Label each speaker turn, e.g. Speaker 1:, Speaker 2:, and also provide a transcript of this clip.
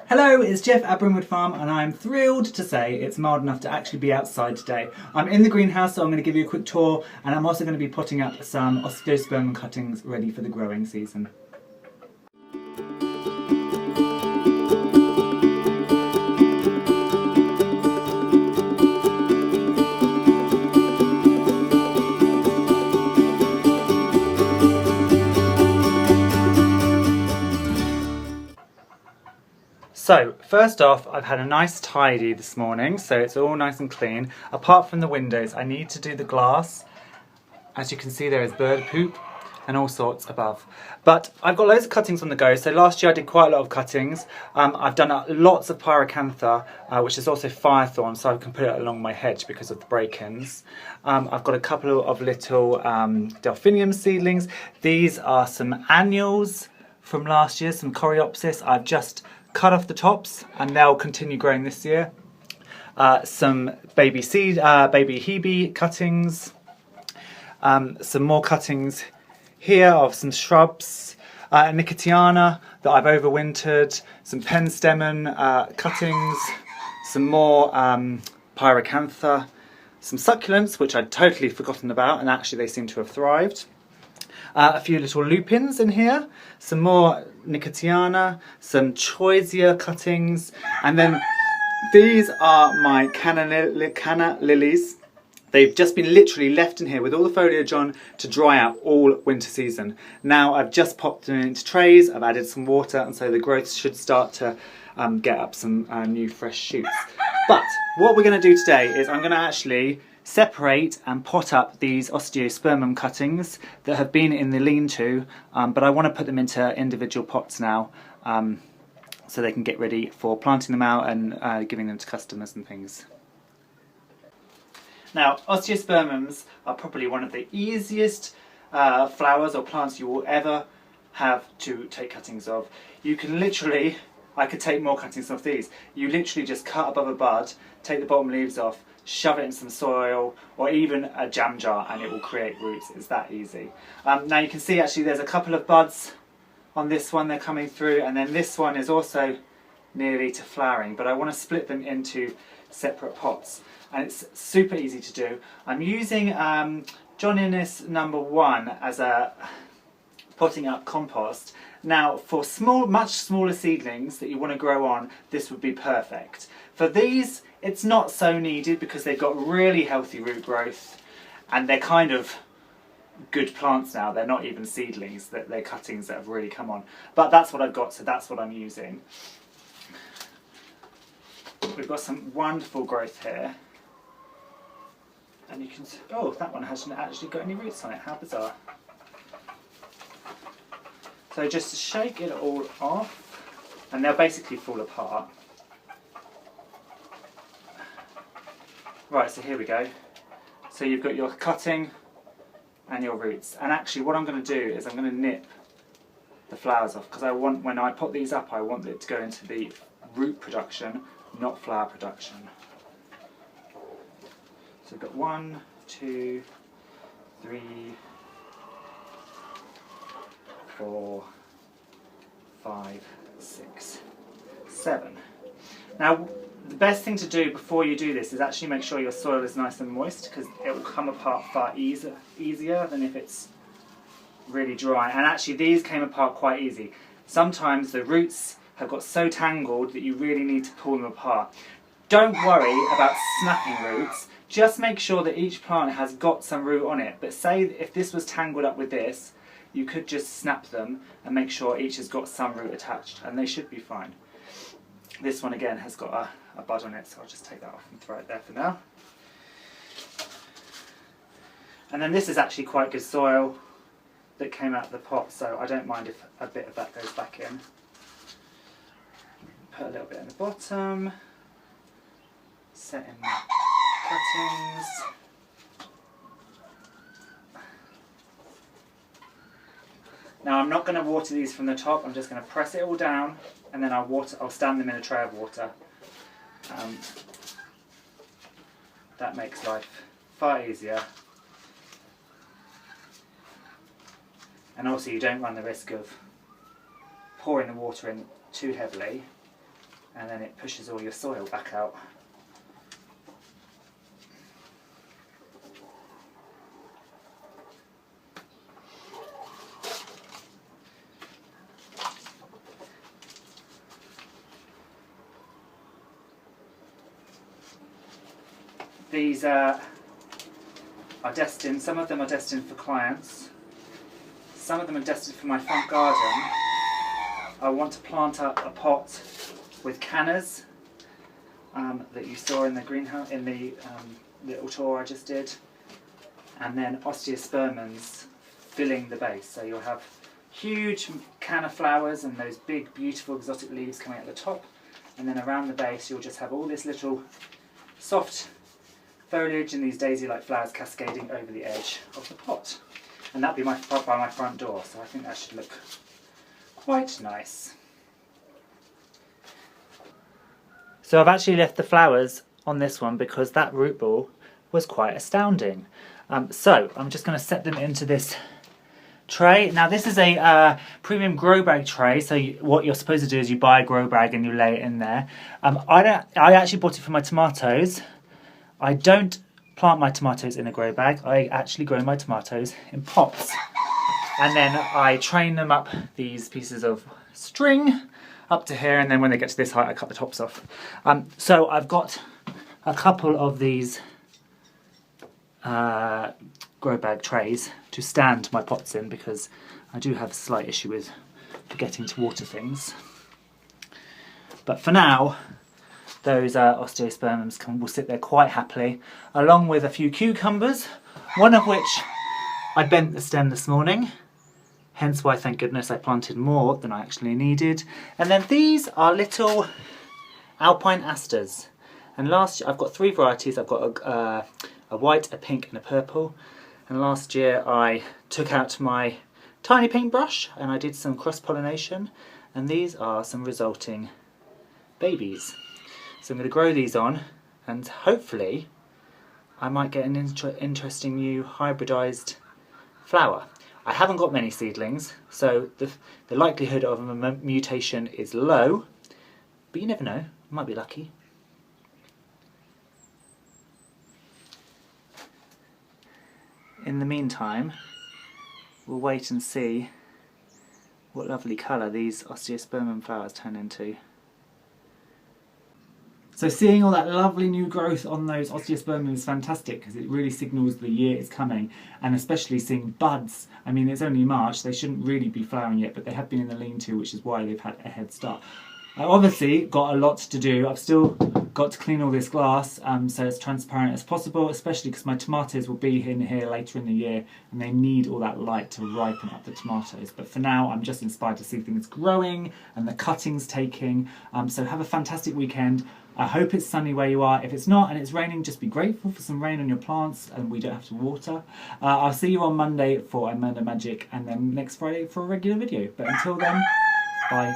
Speaker 1: Hello, it's Jeff at Brimwood Farm and I'm thrilled to say it's mild enough to actually be outside today. I'm in the greenhouse, so I'm going to give you a quick tour, and I'm also going to be potting up some Osteospermum cuttings ready for the growing season. So, first off, I've had a nice tidy this morning, so it's all nice and clean. Apart from the windows, I need to do the glass. As you can see, there is bird poop and all sorts above. But I've got loads of cuttings on the go. So last year I did quite a lot of cuttings. I've done lots of pyracantha, which is also firethorn, so I can put it along my hedge because of the break-ins. I've got a couple of little delphinium seedlings. These are some annuals from last year, some coreopsis. I've just cut off the tops and they'll continue growing this year. Some baby hebe cuttings. Some more cuttings here of some shrubs, Nicotiana that I've overwintered, some penstemon cuttings, some more pyracantha, some succulents which I'd totally forgotten about, and actually they seem to have thrived. A few little lupins in here, some more Nicotiana, some choisia cuttings, and then these are my canna lilies. They've just been literally left in here with all the foliage on to dry out all winter season. Now I've just popped them into trays, I've added some water, and so the growth should start to get up some new fresh shoots. But what we're going to do today is I'm going to actually separate and pot up these Osteospermum cuttings that have been in the lean-to, but I want to put them into individual pots now so they can get ready for planting them out and giving them to customers and things. Now, Osteospermums are probably one of the easiest flowers or plants you will ever have to take cuttings of. You can literally, I could take more cuttings off these. You literally just cut above a bud, take the bottom leaves off, shove it in some soil or even a jam jar and it will create roots. It's that easy. Now you can see actually there's a couple of buds on this one, they're coming through, and then this one is also nearly to flowering, but I want to split them into separate pots. And it's super easy to do. I'm using John Innes #1 as a potting up compost. Now for much smaller seedlings that you want to grow on, this would be perfect. For these, it's not so needed because they've got really healthy root growth and they're kind of good plants now. They're not even seedlings, they're cuttings that have really come on. But that's what I've got, so that's what I'm using. We've got some wonderful growth here. And you can see, oh, that one hasn't actually got any roots on it, how bizarre. So just shake it all off, and they'll basically fall apart. Right, so here we go. So you've got your cutting and your roots. And actually what I'm going to do is I'm going to nip the flowers off, because I want, when I put these up, I want it to go into the root production, not flower production. So we've got 1, 2, 3, 4, 5, 6, 7. Now the best thing to do before you do this is actually make sure your soil is nice and moist, because it will come apart far easier than if it's really dry. And actually these came apart quite easy. Sometimes the roots have got so tangled that you really need to pull them apart. Don't worry about snapping roots. Just make sure that each plant has got some root on it. But say if this was tangled up with this, you could just snap them and make sure each has got some root attached, and they should be fine. This one again has got a bud on it, so I'll just take that off and throw it there for now. And then this is actually quite good soil that came out of the pot, so I don't mind if a bit of that goes back in. Put a little bit in the bottom. Set in my cuttings. Now I'm not going to water these from the top, I'm just going to press it all down and then I'll stand them in a tray of water. That makes life far easier. And also you don't run the risk of pouring the water in too heavily and then it pushes all your soil back out. These are destined, some of them are destined for clients, some of them are destined for my front garden. I want to plant up a pot with cannas that you saw in the greenhouse, in the little tour I just did, and then Osteospermums filling the base. So you'll have huge canna flowers and those big beautiful exotic leaves coming at the top, and then around the base you'll just have all this little soft foliage and these daisy-like flowers cascading over the edge of the pot. And that'll be by my front door, so I think that should look quite nice. So I've actually left the flowers on this one because that root ball was quite astounding. So I'm just going to set them into this tray. Now this is a premium grow bag tray, so what you're supposed to do is you buy a grow bag and you lay it in there. I actually bought it for my tomatoes. I don't plant my tomatoes in a grow bag. I actually grow my tomatoes in pots. And then I train them up these pieces of string up to here, and then when they get to this height I cut the tops off. So I've got a couple of these grow bag trays to stand my pots in because I do have a slight issue with forgetting to water things. But for now, those Osteospermums will sit there quite happily, along with a few cucumbers, one of which I bent the stem this morning, hence why thank goodness I planted more than I actually needed. And then these are little alpine asters, and last year I've got 3 varieties. I've got a white, a pink and a purple, and last year I took out my tiny paintbrush and I did some cross-pollination, and these are some resulting babies. So I'm going to grow these on, and hopefully I might get an interesting new hybridised flower. I haven't got many seedlings, so the likelihood of a mutation is low, but you never know, I might be lucky. In the meantime, we'll wait and see what lovely colour these Osteospermum flowers turn into. So seeing all that lovely new growth on those Osteospermum is fantastic because it really signals the year is coming, and especially seeing buds. I mean, it's only March, they shouldn't really be flowering yet, but they have been in the lean-to, which is why they've had a head start. I've obviously got a lot to do. I've still got to clean all this glass so it's transparent as possible, especially because my tomatoes will be in here later in the year and they need all that light to ripen up the tomatoes. But for now, I'm just inspired to see things growing and the cuttings taking. So have a fantastic weekend. I hope it's sunny where you are. If it's not and it's raining, just be grateful for some rain on your plants and we don't have to water. I'll see you on Monday for Amanda Magic and then next Friday for a regular video. But until then, bye.